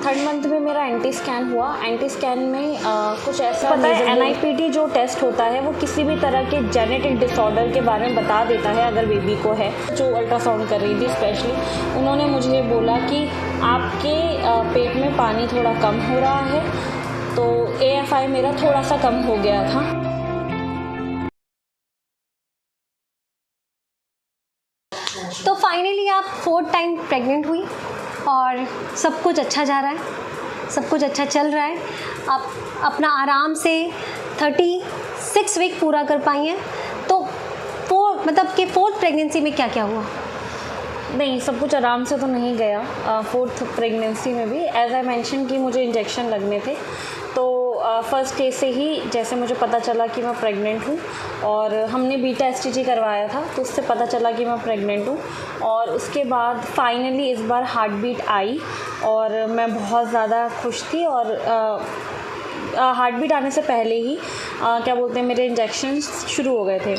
Third month में मेरा anti scan हुआ। एंटी स्कैन में कुछ ऐसा पता है, NIPT जो टेस्ट होता है वो किसी भी तरह के जेनेटिक डिसऑर्डर के बारे में बता देता है अगर बेबी को है। जो अल्ट्रासाउंड कर रही थी स्पेशली, उन्होंने मुझे बोला कि आपके पेट में पानी थोड़ा कम हो रहा है, तो AFI मेरा थोड़ा सा कम हो गया था। तो फाइनली आप 4th टाइम प्रेग्नेंट हुई और सब कुछ अच्छा जा रहा है, सब कुछ अच्छा चल रहा है। आप अपना आराम से 36 वीक पूरा कर पाई हैं। तो मतलब कि 4th प्रेगनेंसी में क्या क्या हुआ? नहीं, सब कुछ आराम से तो नहीं गया। 4th प्रेगनेंसी में भी एज आई मेंशन कि मुझे इंजेक्शन लगने थे, तो फर्स्ट डे से ही जैसे मुझे पता चला कि मैं प्रेग्नेंट हूँ, और हमने बीटा STG करवाया था तो उससे पता चला कि मैं प्रेग्नेंट हूँ। और उसके बाद फाइनली इस बार हार्ट बीट आई और मैं बहुत ज़्यादा खुश थी। और हार्ट बीट आने से पहले ही क्या बोलते हैं, मेरे इंजेक्शन शुरू हो गए थे।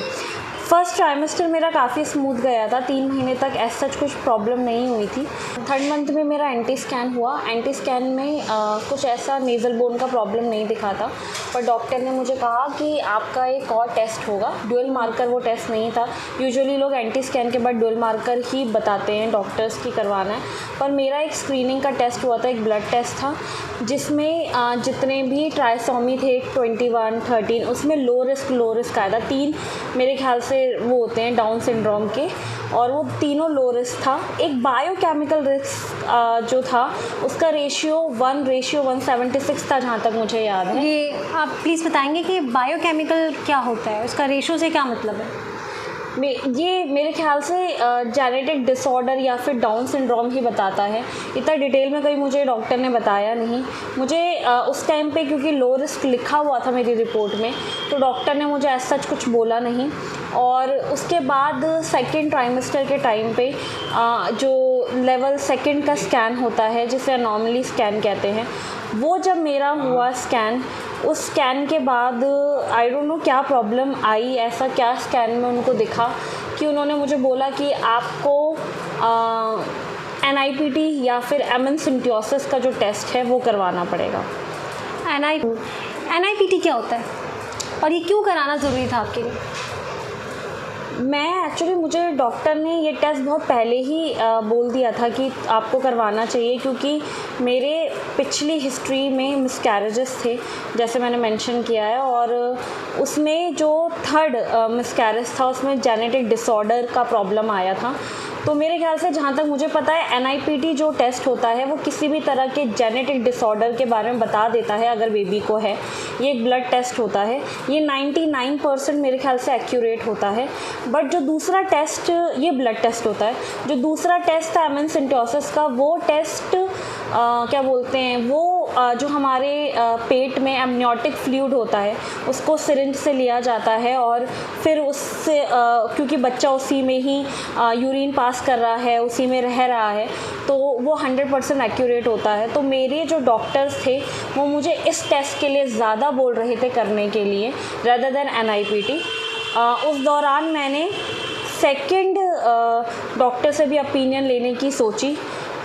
फर्स्ट ट्राइमेस्टर मेरा काफ़ी स्मूथ गया था, 3 महीने तक ऐसा सच कुछ प्रॉब्लम नहीं हुई थी। थर्ड मंथ में मेरा एंटी स्कैन हुआ। एंटी स्कैन में कुछ ऐसा नेज़ल बोन का प्रॉब्लम नहीं दिखा था, पर डॉक्टर ने मुझे कहा कि आपका एक और टेस्ट होगा। ड्यूअल मार्कर वो टेस्ट नहीं था। यूजुअली लोग एंटी स्कैन के बाद ड्यूअल मार्कर ही बताते हैं डॉक्टर्स की करवाना है, पर मेरा एक स्क्रीनिंग का टेस्ट हुआ था, एक ब्लड टेस्ट था, जिसमें जितने भी ट्राइसोमी थे 21, 13, उसमें लो रिस्क आया था। 3 मेरे ख्याल से वो होते हैं डाउन सिंड्रोम के, और वो तीनों लो रिस्क था। एक बायोकेमिकल रिस्क जो था उसका रेशियो 1:176 था, जहाँ तक मुझे याद है। ये आप प्लीज़ बताएंगे कि बायोकेमिकल क्या होता है, उसका रेशियो से क्या मतलब है? ये मेरे ख्याल से जेनेटिक डिसऑर्डर या फिर डाउन सिंड्रोम ही बताता है। इतना डिटेल में कहीं मुझे डॉक्टर ने बताया नहीं। मुझे उस टाइम पे क्योंकि लो रिस्क लिखा हुआ था मेरी रिपोर्ट में, तो डॉक्टर ने मुझे ऐसा कुछ बोला नहीं। और उसके बाद सेकेंड ट्राइमेस्टर के टाइम पे जो लेवल 2 का स्कैन होता है, जिसे एनॉमली स्कैन कहते हैं, वो जब मेरा हुआ स्कैन, उस स्कैन के बाद आई डोंट नो क्या प्रॉब्लम आई, ऐसा क्या स्कैन में उनको दिखा कि उन्होंने मुझे बोला कि आपको NIPT या फिर एमन सिम्टियोसिस का जो टेस्ट है वो करवाना पड़ेगा। NIPT क्या होता है और ये क्यों कराना ज़रूरी था आपके लिए? मुझे डॉक्टर ने ये टेस्ट बहुत पहले ही बोल दिया था कि आपको करवाना चाहिए, क्योंकि मेरे पिछली हिस्ट्री में मिसकैरेजेस थे, जैसे मैंने मेंशन किया है, और उसमें जो 3rd मिसकैरेज था उसमें जेनेटिक डिसऑर्डर का प्रॉब्लम आया था। तो मेरे ख्याल से जहाँ तक मुझे पता है, NIPT जो टेस्ट होता है वो किसी भी तरह के जेनेटिक डिसऑर्डर के बारे में बता देता है अगर बेबी को है। ये एक ब्लड टेस्ट होता है, ये 99% मेरे ख्याल से एक्यूरेट होता है। बट जो दूसरा टेस्ट, ये ब्लड टेस्ट होता है, जो दूसरा टेस्ट था एमन सिम्टियोसिस का, वो टेस्ट क्या बोलते हैं, वो जो हमारे पेट में एमनियोटिक फ्लूइड होता है उसको सिरिंज से लिया जाता है, और फिर उससे क्योंकि बच्चा उसी में ही यूरिन पास कर रहा है, उसी में रह रहा है, तो वो 100% एक्यूरेट होता है। तो मेरे जो डॉक्टर्स थे वो मुझे इस टेस्ट के लिए ज़्यादा बोल रहे थे करने के लिए रेदर देन NIPT। उस दौरान मैंने सेकंड डॉक्टर से भी ओपिनियन लेने की सोची,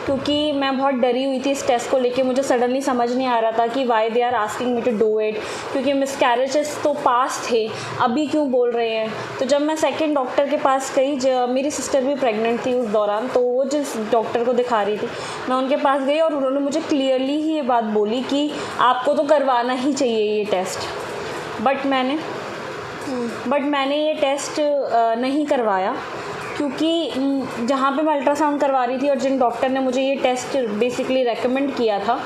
क्योंकि मैं बहुत डरी हुई थी इस टेस्ट को लेके। मुझे सडनली समझ नहीं आ रहा था कि why they are asking me to do it, क्योंकि मिसकैरेजेस तो पास थे, अभी क्यों बोल रहे हैं। तो जब मैं सेकंड डॉक्टर के पास गई, मेरी सिस्टर भी प्रेग्नेंट थी उस दौरान, तो वो जिस डॉक्टर को दिखा रही थी, मैं उनके पास गई और उन्होंने मुझे क्लियरली ही ये बात बोली कि आपको तो करवाना ही चाहिए ये टेस्ट। बट मैंने ये टेस्ट नहीं करवाया, क्योंकि जहाँ पे मैं अल्ट्रासाउंड करवा रही थी और जिन डॉक्टर ने मुझे ये टेस्ट बेसिकली रेकमेंड किया था,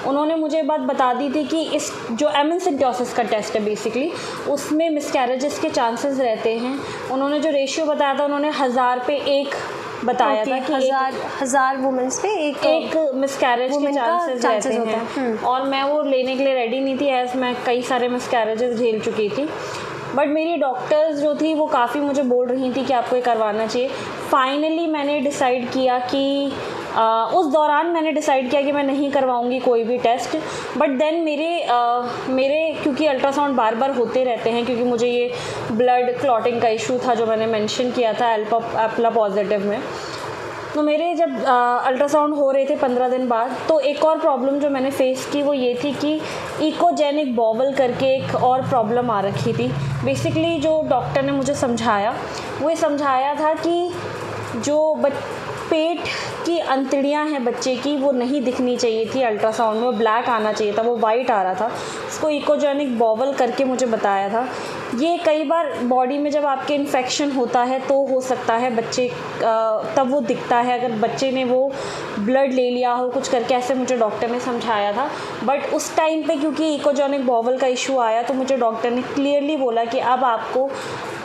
उन्होंने मुझे बात बता दी थी कि इस जो एमन सिम्टियोसिस का टेस्ट है बेसिकली, उसमें मिसकैरेजेस के चांसेस रहते हैं। उन्होंने जो रेशियो बताया था, उन्होंने 1000 पे 1 बताया था कि 1000 वुमेन्स पे एक मिसकैरेज के चांसेस रहते हैं। और मैं वो लेने के लिए रेडी नहीं थी, एज मैं कई सारे मिसकैरेजेस झेल चुकी थी। बट मेरी डॉक्टर्स जो थी वो काफ़ी मुझे बोल रही थी कि आपको ये करवाना चाहिए। फाइनली मैंने डिसाइड किया कि उस दौरान मैंने डिसाइड किया कि मैं नहीं करवाऊंगी कोई भी टेस्ट। बट देन मेरे क्योंकि अल्ट्रासाउंड बार बार होते रहते हैं, क्योंकि मुझे ये ब्लड क्लॉटिंग का इशू था जो मैंने मेंशन किया था एल्पा पॉजिटिव में, तो मेरे जब अल्ट्रासाउंड हो रहे थे 15 दिन बाद, तो एक और प्रॉब्लम जो मैंने फेस की वो ये थी कि इकोजेनिक बॉवल करके एक और प्रॉब्लम आ रखी थी। बेसिकली जो डॉक्टर ने मुझे समझाया वो ये समझाया था कि जो पेट की अंतड़ियां हैं बच्चे की वो नहीं दिखनी चाहिए थी अल्ट्रासाउंड में, वो ब्लैक आना चाहिए था, वो वाइट आ रहा था। उसको इकोजेनिक बॉवल करके मुझे बताया था। ये कई बार बॉडी में जब आपके इन्फेक्शन होता है तो हो सकता है बच्चे तब वो दिखता है, अगर बच्चे ने वो ब्लड ले लिया हो कुछ करके, ऐसे मुझे डॉक्टर ने समझाया था। बट उस टाइम पे क्योंकि इकोजेनिक बॉवल का इशू आया तो मुझे डॉक्टर ने क्लियरली बोला कि अब आपको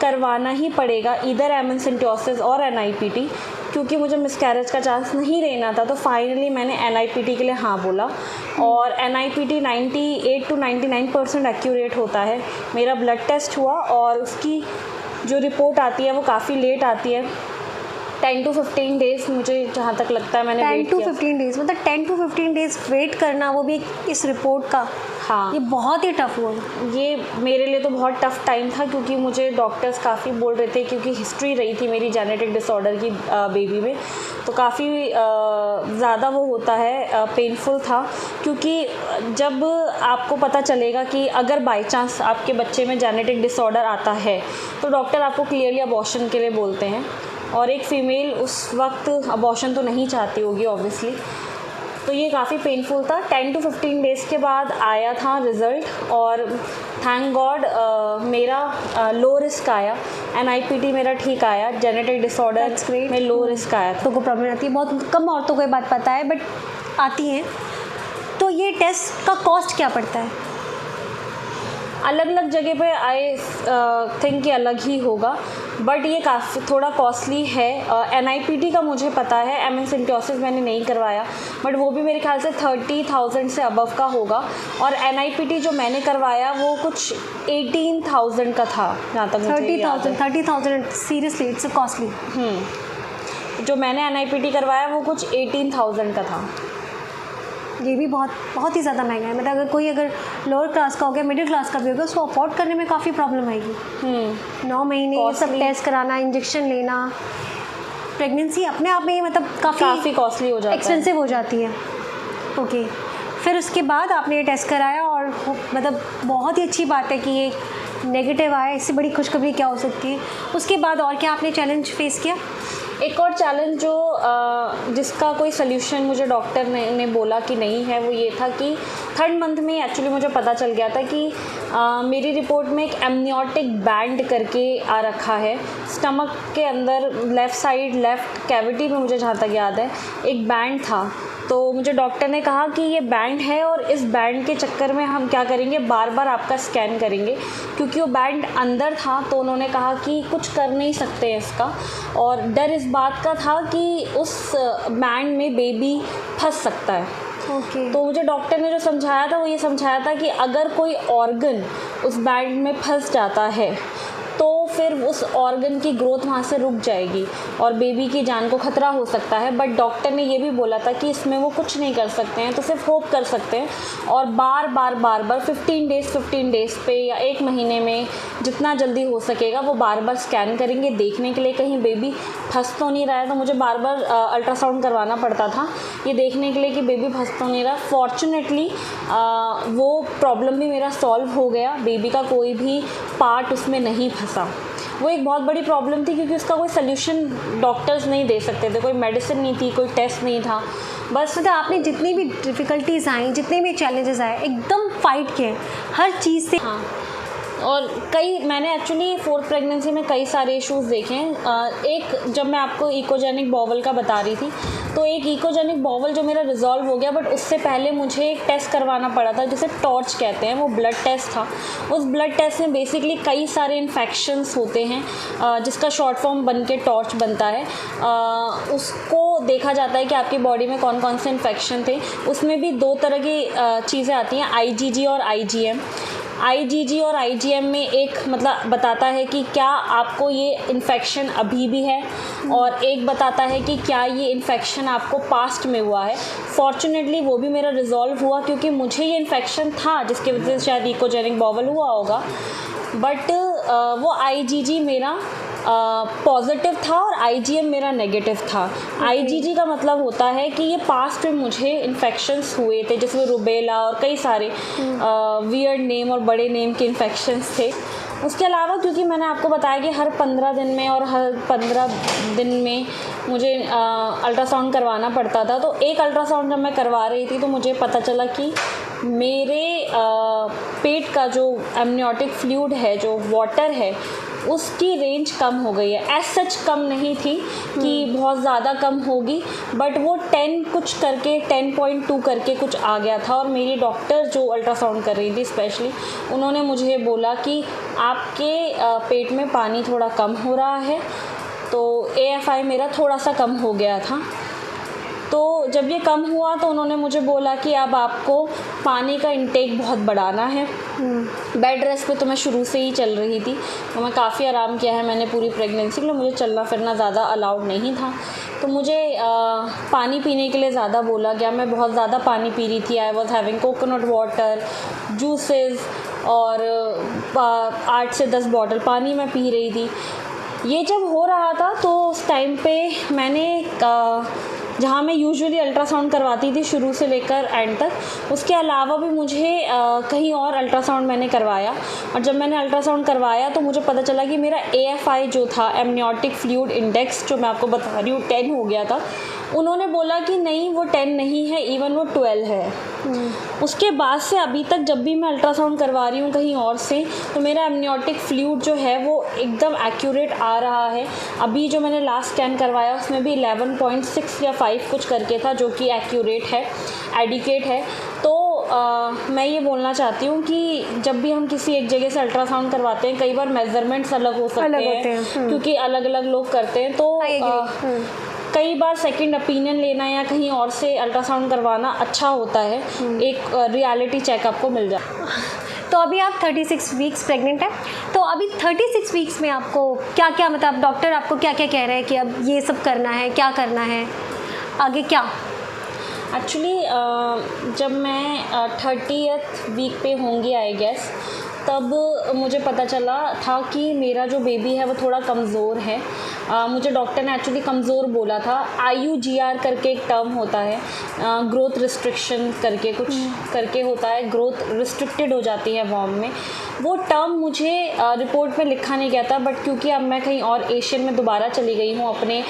करवाना ही पड़ेगा इधर एमनसेंटियोसिस और एनआईपीटी, क्योंकि मुझे मिसकैरेज का चांस नहीं रहना था। तो फाइनली मैंने एनआईपीटी के लिए हाँ बोला, और एनआईपीटी 98 to 99% एक्यूरेट होता है। मेरा ब्लड टेस्ट हुआ और उसकी जो रिपोर्ट आती है वो काफ़ी लेट आती है, 10 to 15 डेज़ मुझे जहाँ तक लगता है मैंने 10 to 15 डेज़, मतलब 10 to 15 डेज़ वेट करना, वो भी इस रिपोर्ट का। हाँ, ये बहुत ही टफ हुआ। ये मेरे लिए तो बहुत टफ़ टाइम था, क्योंकि मुझे डॉक्टर्स काफ़ी बोल रहे थे, क्योंकि हिस्ट्री रही थी मेरी जेनेटिक डिसऑर्डर की बेबी में, तो काफ़ी ज़्यादा वो होता है, पेनफुल था। क्योंकि जब आपको पता चलेगा कि अगर बाई चांस आपके बच्चे में जेनेटिक डिसऑर्डर आता है तो डॉक्टर आपको क्लियरली अबॉर्शन के लिए बोलते हैं, और एक फ़ीमेल उस वक्त अबॉर्शन तो नहीं चाहती होगी ऑब्वियसली। तो ये काफ़ी पेनफुल था। 10 to 15 डेज़ के बाद आया था रिज़ल्ट, और थैंक गॉड मेरा लो रिस्क आया, एनआईपीटी मेरा ठीक आया, जेनेटिक डिसऑर्डर में लो रिस्क आया था। तो को प्रॉब्लम आती है, बहुत कम औरतों को ये बात पता है, बट आती हैं। तो ये टेस्ट का कॉस्ट क्या पड़ता है? अलग अलग जगह पे आई थिंक कि अलग ही होगा, बट ये काफ़ी थोड़ा कॉस्टली है। एनआईपीटी का मुझे पता है, एमनसेंटियोसिस मैंने नहीं करवाया, बट वो भी मेरे ख्याल से 30,000 से अबव का होगा। और एनआईपीटी जो मैंने करवाया वो कुछ 18,000 का था, जहाँ तक मुझे याद है। 30,000 सीरियसली इट्स कॉस्टली। जो मैंने एनआईपीटी करवाया वो कुछ 18,000 का था। ये भी बहुत ही ज़्यादा महंगा है। मतलब अगर लोअर क्लास का हो गया, मिडिल क्लास का भी हो गया, उसको अफोर्ड करने में काफ़ी प्रॉब्लम आएगी। 9 महीने सब टेस्ट कराना, इंजेक्शन लेना, प्रेगनेंसी अपने आप में मतलब काफ़ी कॉस्टली हो जाता है, एक्सपेंसिव हो जाती है। ओके, फिर उसके बाद आपने ये टेस्ट कराया, और मतलब बहुत ही अच्छी बात है कि ये नेगेटिव आया, इससे बड़ी खुशखबरी क्या हो सकती है। उसके बाद और क्या आपने चैलेंज फेस किया? एक और चैलेंज जो जिसका कोई सल्यूशन मुझे डॉक्टर ने बोला कि नहीं है, वो ये था कि 3rd मंथ में एक्चुअली मुझे पता चल गया था कि मेरी रिपोर्ट में एक एमनियोटिक बैंड करके आ रखा है स्टमक के अंदर, लेफ़्ट साइड लेफ़्ट कैविटी में, मुझे जहाँ तक याद है एक बैंड था। तो मुझे डॉक्टर ने कहा कि ये बैंड है, और इस बैंड के चक्कर में हम क्या करेंगे, बार बार आपका स्कैन करेंगे, क्योंकि वो बैंड अंदर था। तो उन्होंने कहा कि कुछ कर नहीं सकते हैं इसका, और डर इस बात का था कि उस बैंड में बेबी फंस सकता है। तो मुझे डॉक्टर ने जो समझाया था वो ये समझाया था कि अगर कोई ऑर्गन उस बैंड में फंस जाता है तो फिर उस ऑर्गन की ग्रोथ वहाँ से रुक जाएगी और बेबी की जान को ख़तरा हो सकता है। बट डॉक्टर ने ये भी बोला था कि इसमें वो कुछ नहीं कर सकते हैं, तो सिर्फ होप कर सकते हैं, और बार बार 15 डेज़ पे या 1 महीने में जितना जल्दी हो सकेगा वो बार बार स्कैन करेंगे, देखने के लिए कहीं बेबी फंस तो नहीं रहा है। तो मुझे बार बार अल्ट्रासाउंड करवाना पड़ता था ये देखने के लिए कि बेबी फंस तो नहीं रहा। फॉर्चुनेटली वो प्रॉब्लम भी मेरा सॉल्व हो गया, बेबी का कोई भी पार्ट उसमें नहीं फंसा। वो एक बहुत बड़ी प्रॉब्लम थी, क्योंकि उसका कोई सल्यूशन डॉक्टर्स नहीं दे सकते थे, कोई मेडिसिन नहीं थी, कोई टेस्ट नहीं था। बस मतलब आपने जितनी भी डिफ़िकल्टीज़ आई, जितने भी चैलेंजेस आए, एकदम फाइट किए हर चीज़ से। हाँ, और मैंने एक्चुअली 4th प्रेगनेंसी में कई सारे इश्यूज़ देखे हैं। एक जब मैं आपको इकोजेनिक बॉवल का बता रही थी, तो एक इकोजेनिक बॉवल जो मेरा रिजॉल्व हो गया, बट उससे पहले मुझे एक टेस्ट करवाना पड़ा था जिसे टॉर्च कहते हैं, वो ब्लड टेस्ट था। उस ब्लड टेस्ट में बेसिकली कई सारे इन्फेक्शंस होते हैं, जिसका शॉर्ट फॉर्म बन के टॉर्च बनता है। उसको देखा जाता है कि आपकी बॉडी में कौन कौन से इन्फेक्शन थे। उसमें भी 2 तरह की चीज़ें आती हैं, IgG और IgM। IgG और IgM में एक मतलब बताता है कि क्या आपको ये इन्फेक्शन अभी भी है, और एक बताता है कि क्या ये इन्फेक्शन आपको पास्ट में हुआ है। फॉर्चुनेटली वो भी मेरा रिजॉल्व हुआ, क्योंकि मुझे ये इन्फेक्शन था जिसकी वजह से शायद इकोजेनिक बॉवल हुआ होगा, बट वो IgG मेरा पॉजिटिव था और IgM मेरा नेगेटिव था। IgG का मतलब होता है कि ये पास्ट में मुझे इन्फेक्शंस हुए थे, जिसमें रुबेला और कई सारे वियर्ड नेम और बड़े नेम के इन्फेक्शंस थे। उसके अलावा क्योंकि मैंने आपको बताया कि हर 15 दिन में और हर 15 दिन में मुझे अल्ट्रासाउंड करवाना पड़ता था, तो एक अल्ट्रासाउंड जब मैं करवा रही थी तो मुझे पता चला कि मेरे पेट का जो एमनियोटिक फ्लूइड है, जो वाटर है, उसकी रेंज कम हो गई है। एज सच कम नहीं थी कि बहुत ज़्यादा कम होगी, बट वो 10 कुछ करके 10.2 करके कुछ आ गया था। और मेरी डॉक्टर जो अल्ट्रासाउंड कर रही थी स्पेशली, उन्होंने मुझे बोला कि आपके पेट में पानी थोड़ा कम हो रहा है, तो AFI मेरा थोड़ा सा कम हो गया था। तो जब ये कम हुआ तो उन्होंने मुझे बोला कि अब आपको पानी का इंटेक बहुत बढ़ाना है। बेड रेस्ट पे तो मैं शुरू से ही चल रही थी, तो मैं काफ़ी आराम किया है मैंने पूरी प्रेगनेंसी के लिए। मुझे चलना फिरना ज़्यादा अलाउड नहीं था, तो मुझे पानी पीने के लिए ज़्यादा बोला गया। मैं बहुत ज़्यादा पानी पी रही थी। I was having coconut water, juices और 8 से 10 बॉटल पानी मैं पी रही थी। ये जब हो रहा था तो उस टाइम पे मैंने जहाँ मैं यूजुअली अल्ट्रासाउंड करवाती थी शुरू से लेकर एंड तक, उसके अलावा भी मुझे कहीं और अल्ट्रासाउंड मैंने करवाया। और जब मैंने अल्ट्रासाउंड करवाया तो मुझे पता चला कि मेरा AFI जो था, एमनियोटिक फ्लूइड इंडेक्स, जो मैं आपको बता रही हूँ 10 हो गया था। उन्होंने बोला कि नहीं, वो 10 नहीं है, इवन वो 12 है। उसके बाद से अभी तक जब भी मैं अल्ट्रासाउंड करवा रही हूँ कहीं और से, तो मेरा एमनियोटिक फ्लूइड जो है वो एकदम एक्यूरेट आ रहा है। अभी जो मैंने लास्ट स्कैन करवाया उसमें भी 11.6 या 5 कुछ करके था, जो कि एक्यूरेट है, एडिकेट है। तो मैं ये बोलना चाहती हूँ कि जब भी हम किसी एक जगह से अल्ट्रासाउंड करवाते हैं, कई बार मेजरमेंट्स अलग हो सकते हैं क्योंकि अलग अलग लोग करते हैं। तो कई बार सेकंड ओपिनियन लेना या कहीं और से अल्ट्रासाउंड करवाना अच्छा होता है, एक रियलिटी चेक आपको मिल जाए। तो अभी आप 36 वीक्स प्रेग्नेंट है, तो अभी 36 वीक्स में आपको क्या क्या, मतलब डॉक्टर आपको क्या क्या कह रहे हैं कि अब ये सब करना है, क्या करना है, आगे क्या? एक्चुअली जब मैं 30th वीक पे होंगी आई गेस, तब मुझे पता चला था कि मेरा जो बेबी है वो थोड़ा कमज़ोर है। मुझे डॉक्टर ने एक्चुअली कमज़ोर बोला था। IUGR करके एक टर्म होता है, ग्रोथ रिस्ट्रिक्शन करके कुछ करके होता है, ग्रोथ रिस्ट्रिक्टेड हो जाती है वॉर्म में। वो टर्म मुझे रिपोर्ट में लिखा नहीं गया था, बट क्योंकि अब मैं कहीं और एशियन में दोबारा चली गई हूँ अपने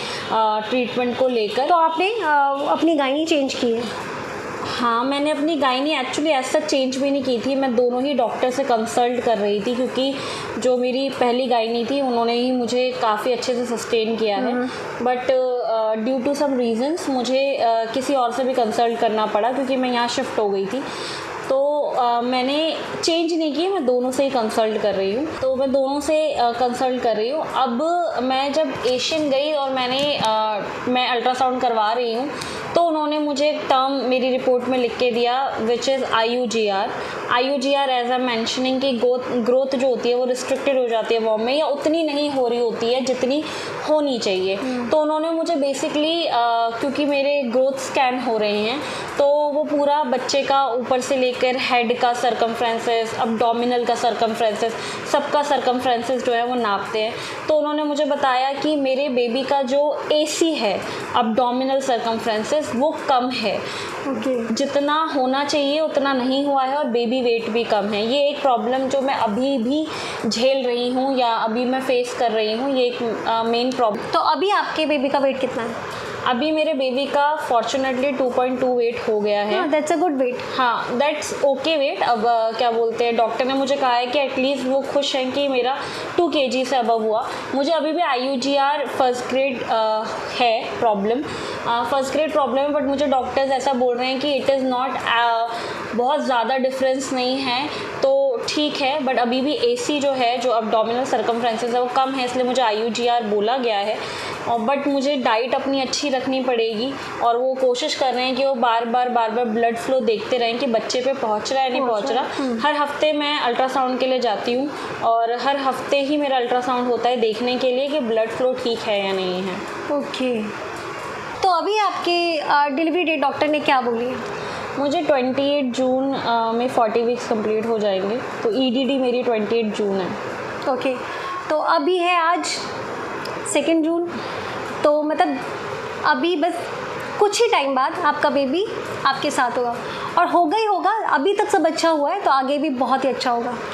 ट्रीटमेंट को लेकर। तो आपने अपनी गायनी चेंज की है? हाँ, मैंने अपनी गायनी एक्चुअली ऐसा चेंज भी नहीं की थी। मैं दोनों ही डॉक्टर से कंसल्ट कर रही थी, क्योंकि जो मेरी पहली गायनी थी उन्होंने ही मुझे काफ़ी अच्छे से सस्टेन किया है। But due to some reasons मुझे किसी और से भी कंसल्ट करना पड़ा, क्योंकि मैं यहाँ शिफ्ट हो गई थी। तो मैंने चेंज नहीं की, मैं दोनों से ही कंसल्ट कर रही हूँ। तो मैं दोनों से कंसल्ट कर रही हूँ। अब मैं जब एशियन गई और मैं अल्ट्रासाउंड करवा रही हूँ, तो उन्होंने मुझे एक टर्म मेरी रिपोर्ट में लिख के दिया, which is IUGR as a mentioning की ग्रोथ जो होती है वो रिस्ट्रिक्टेड हो जाती है वॉर्म में, या उतनी नहीं हो रही होती है जितनी होनी चाहिए। तो उन्होंने मुझे बेसिकली क्योंकि मेरे ग्रोथ स्कैन हो रहे हैं, तो वो पूरा बच्चे का ऊपर से लेकर हेड का सरकमफ्रेंसेस, अब्डोमिनल का सरकमफ्रेंसेस, सबका सरकमफ्रेंसेस जो है वो नापते हैं। तो उन्होंने मुझे बताया कि मेरे बेबी का जो AC है, अब्डोमिनल सरकमफ्रेंसेस, वो कम है। जितना होना चाहिए उतना नहीं हुआ है, और बेबी वेट भी कम है। ये एक प्रॉब्लम जो मैं अभी भी झेल रही हूँ या अभी मैं फेस कर रही हूँ, ये एक मेन प्रॉब्लम। तो अभी आपके बेबी का वेट कितना है? अभी मेरे बेबी का फॉर्चुनेटली 2.2 वेट हो गया है। That's a good weight. हाँ, दैट्स ओके वेट। अब क्या बोलते हैं, डॉक्टर ने मुझे कहा है कि एटलीस्ट वो खुश हैं कि मेरा 2 kg से अबव हुआ। मुझे अभी भी IUGR फर्स्ट ग्रेड है प्रॉब्लम, फर्स्ट ग्रेड प्रॉब्लम है, बट मुझे डॉक्टर्स ऐसा बोल रहे हैं कि इट इज़ नॉट बहुत ज़्यादा डिफरेंस नहीं है, तो ठीक है। बट अभी भी AC जो है, जो अब्डोमिनल सरकमफ्रेंसेस है, वो कम है, इसलिए मुझे IUGR बोला गया है। और बट मुझे डाइट अपनी अच्छी रखनी पड़ेगी, और वो कोशिश कर रहे हैं कि वो बार बार ब्लड फ्लो देखते रहें कि बच्चे पे पहुंच रहा है नहीं पहुंच रहा। हर हफ्ते मैं अल्ट्रासाउंड के लिए जाती हूँ, और हर हफ्ते ही मेरा अल्ट्रासाउंड होता है देखने के लिए कि ब्लड फ्लो ठीक है या नहीं है। ओके। तो अभी आपके डिलीवरी डेट डॉक्टर ने क्या बोली है? मुझे 28 जून में 40 वीक्स कंप्लीट हो जाएंगे, तो EDD मेरी 28 जून है। ओके। तो अभी है आज 2 जून। तो मतलब अभी बस कुछ ही टाइम बाद आपका बेबी आपके साथ होगा, और होगा ही होगा। अभी तक सब अच्छा हुआ है तो आगे भी बहुत ही अच्छा होगा।